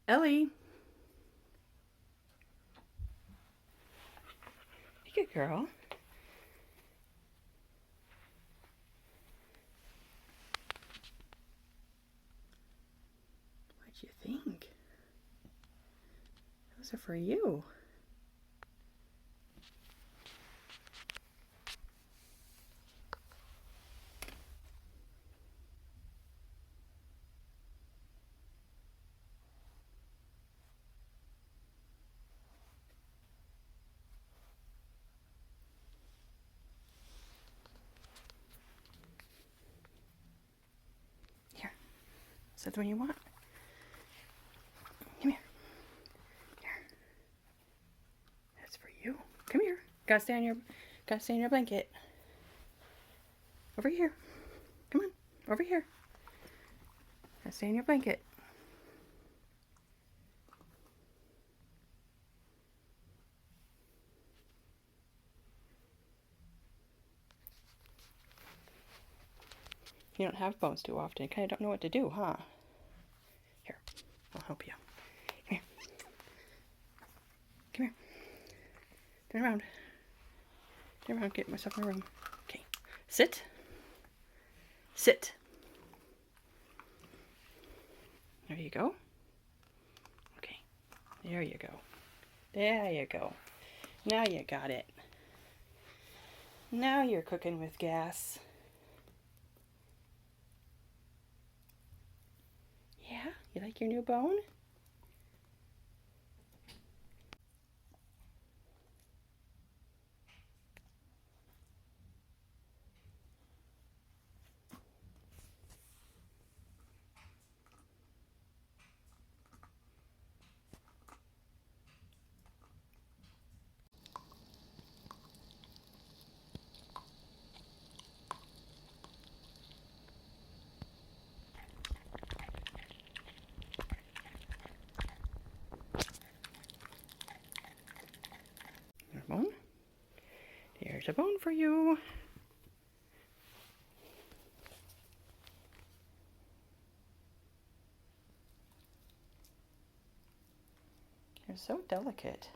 Ellie. Good girl. What'd you think? Those are for you. Here. Is that the one you want? Come here. Here. That's for you. Come here. Gotta stay in your blanket. Over here. Come on. Over here. Gotta stay in your blanket. You don't have bones too often. You kind of don't know what to do, huh? Here, I'll help you. Come here. Come here. Turn around. Turn around. Get myself in the room. Okay. Sit. Sit. There you go. Okay. There you go. There you go. Now you got it. Now you're cooking with gas. Yeah? You like your new bone? Bone. Here's a bone for you. You're so delicate.